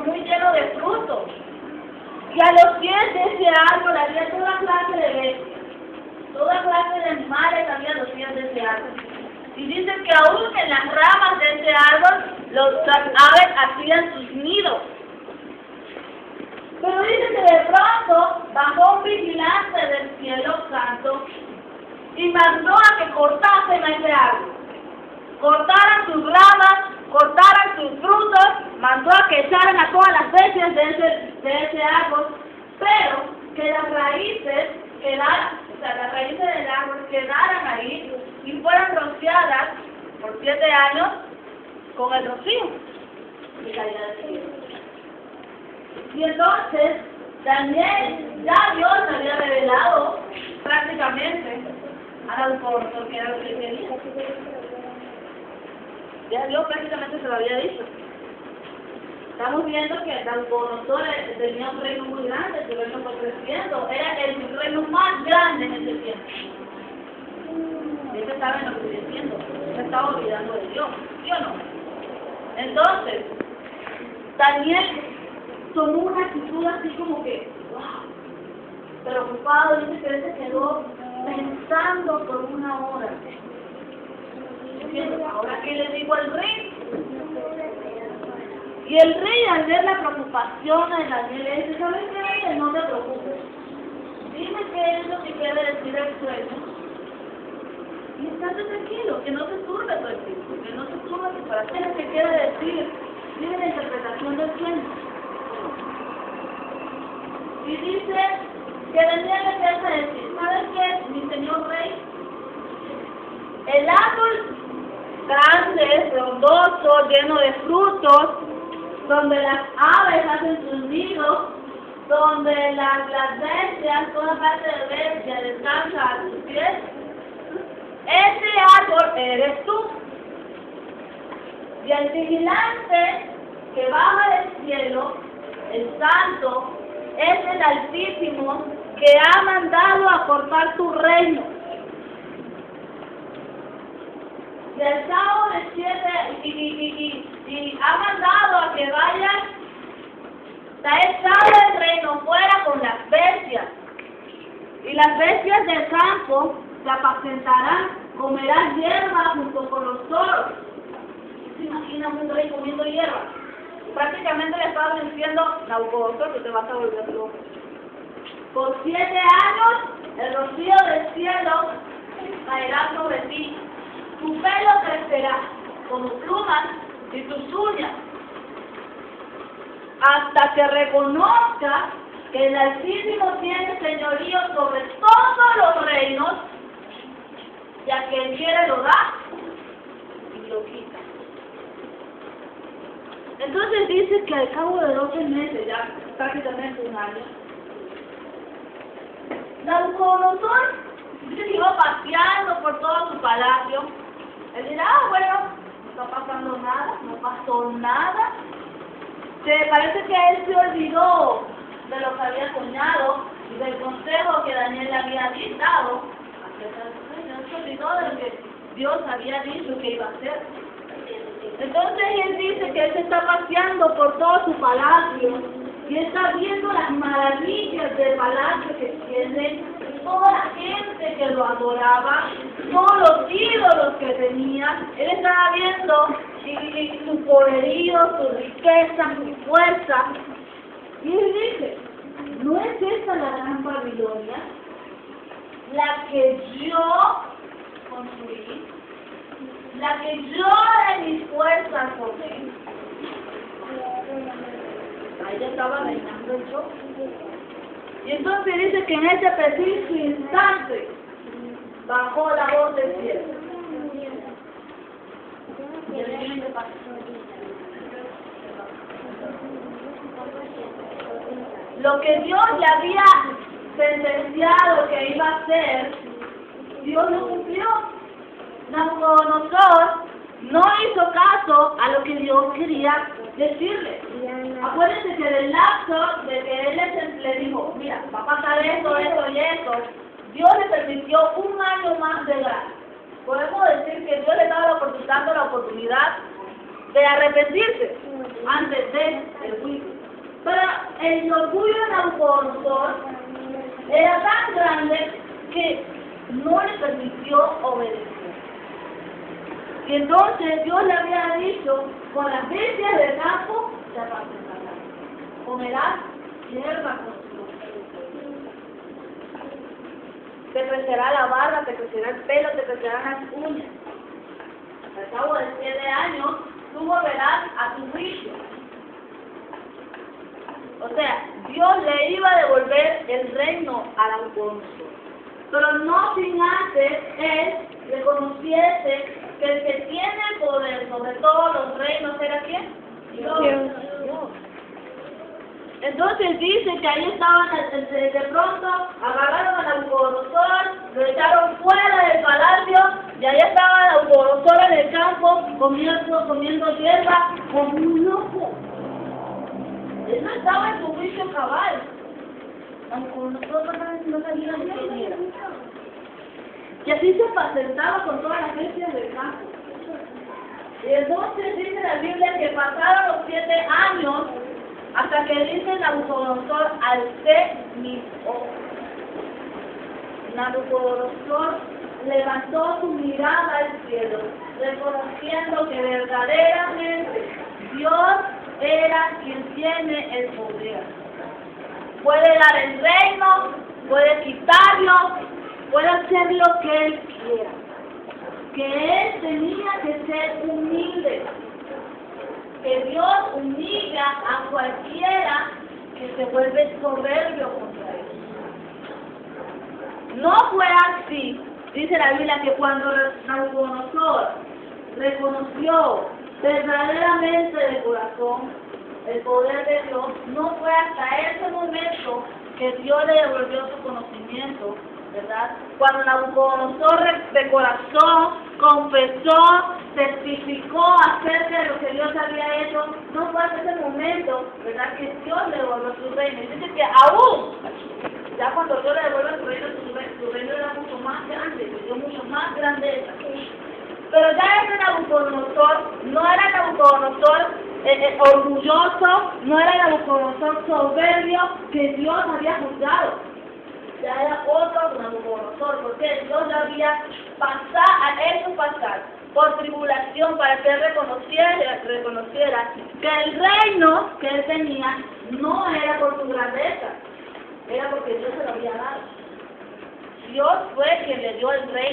muy lleno de frutos. Y a los pies de ese árbol había toda clase de bestias, toda clase de animales había a los pies de ese árbol. Y dice que aún en las ramas de ese árbol las aves hacían sus nidos. Pero dice que de pronto bajó un vigilante del cielo santo y mandó a que cortasen a ese árbol. Cortaran sus ramas, cortaran sus frutos, mandó a que echaran a todas las bestias de ese árbol, pero que las raíces quedaran, las raíces del árbol quedaran ahí y fueran rociadas por 7 años con el rocío y caída del cielo. Y entonces Daniel, ya Dios había revelado prácticamente a Nabucodonosor que era lo que él quería. Ya Dios prácticamente se lo había dicho. Estamos viendo que Nabucodonosor tenía un reino muy grande, su reino fue creciendo, era el reino más grande en ese tiempo. Él estaba enorgulleciendo, se estaba olvidando de Dios, ¿sí o no? Entonces, Daniel tomó una actitud así como que, wow, preocupado, dice que él se quedó pensando por 1 hora. Diciendo, ¿ahora qué le digo al rey? Y el rey, al ver la preocupación de Daniel, le dice, ¿sabes qué, rey? No te preocupes. Dime qué es lo que quiere decir el sueño. Y estate tranquilo, que no te turbe tu espíritu, que no te turbe tu corazón. ¿Qué es lo que quiere decir? Dime la interpretación del sueño. Y dice que Daniel le empieza a decir, ¿sabes qué, mi señor rey? El árbol grande, frondoso, lleno de frutos, donde las aves hacen sus nidos, donde las bestias, toda parte de bestia descansa a tus pies, ese árbol eres tú. Y el vigilante que baja del cielo, el santo, es el Altísimo que ha mandado a cortar tu reino. Y al cabo de 7, y ha mandado a que vayas, te ha echado el reino fuera con las bestias. Y las bestias del campo se apacentarán, comerán hierba junto con los toros. ¿Se imaginan un rey comiendo hierba? Prácticamente le estaba diciendo, Nabucodonosor, que te vas a volver loco. Por 7 años, el rocío del cielo caerá sobre ti. Tu pelo crecerá como plumas y tus uñas, hasta que reconozcas que el Altísimo tiene señorío sobre todos los reinos, y a quien quiere lo da y lo quita. Entonces dice que al cabo de 12 meses, ya prácticamente 1 año, Nabucodonosor dice que iba paseando por todo su palacio. Él dirá, bueno, no está pasando nada, no pasó nada. Parece que él se olvidó de lo que había soñado y del consejo que Daniel le había dado. Él se olvidó de lo que Dios había dicho que iba a hacer. Entonces él dice que él se está paseando por todo su palacio y está viendo las maravillas del palacio que tiene, toda la gente que lo adoraba, todos los ídolos que tenía. Él estaba viendo y su poderío, su riqueza, su fuerza. Y él dice, ¿no es esta la gran Babilonia? La que yo construí, la que yo de mis fuerzas formé. Ahí estaba reinando el show. Y entonces dice que en ese preciso instante bajó la voz del cielo. Y el siguiente paso. Lo que Dios le había sentenciado que iba a hacer, Dios lo cumplió. Nabucodonosor no hizo caso a lo que Dios quería decirle. Acuérdense que del lapso de que él le dijo, mira, va a pasar esto, esto y esto, Dios le permitió 1 año más de gracia. Podemos decir que Dios le estaba dando la oportunidad de arrepentirse antes del juicio. el orgullo de Nabucodonosor era tan grande que no le permitió obedecer. Y entonces Dios le había dicho, con las bestias del campo te apacentarás, comerás hierba con su te crecerá la barba, te crecerá el pelo, te crecerán las uñas. Al cabo de 7 años, tú volverás a tu juicio. O sea, Dios le iba a devolver el reino a Nabucodonosor. Pero no sin antes él reconociese que el que tiene el poder sobre todos los reinos era ¿quién? Dios. Entonces dice que ahí estaban, de pronto agarraron a Nabucodonosor, lo echaron fuera del palacio y ahí estaba Nabucodonosor en el campo comiendo hierba como un loco. Él no estaba en su juicio cabal. Nabucodonosor no sabía ni quién era. Y así se apacentaba con todas las bestias del campo. Y entonces dice la Biblia que pasaron los 7 años hasta que dice Nabucodonosor, alcé mis ojos. Nabucodonosor levantó su mirada al cielo, reconociendo que verdaderamente Dios era quien tiene el poder. Puede dar el reino, puede quitarlo, puede hacer lo que Él quiera. Que Él tenía que ser humilde. Que Dios humilla a cualquiera que se vuelve soberbio contra Él. No fue así, dice la Biblia, que cuando Nabucodonosor reconoció verdaderamente de corazón el poder de Dios, no fue hasta ese momento que Dios le devolvió su conocimiento, ¿verdad? Cuando Nabucodonosor de corazón confesó, testificó acerca de lo que Dios había hecho, no fue hasta ese momento, ¿verdad?, que Dios le devolvió su reino. Y dice que aún, ya cuando Dios le devuelve su reino era mucho más grande, le dio mucho más grandeza. Pero ya ese Nabucodonosor no era Nabucodonosor orgulloso, no era Nabucodonosor soberbio que Dios había juzgado. Ya era otro Nabucodonosor, porque Dios le había hecho pasar por tribulación para que él reconociera que el reino que él tenía no era por su grandeza, era porque Dios se lo había dado. Dios fue quien le dio el reino.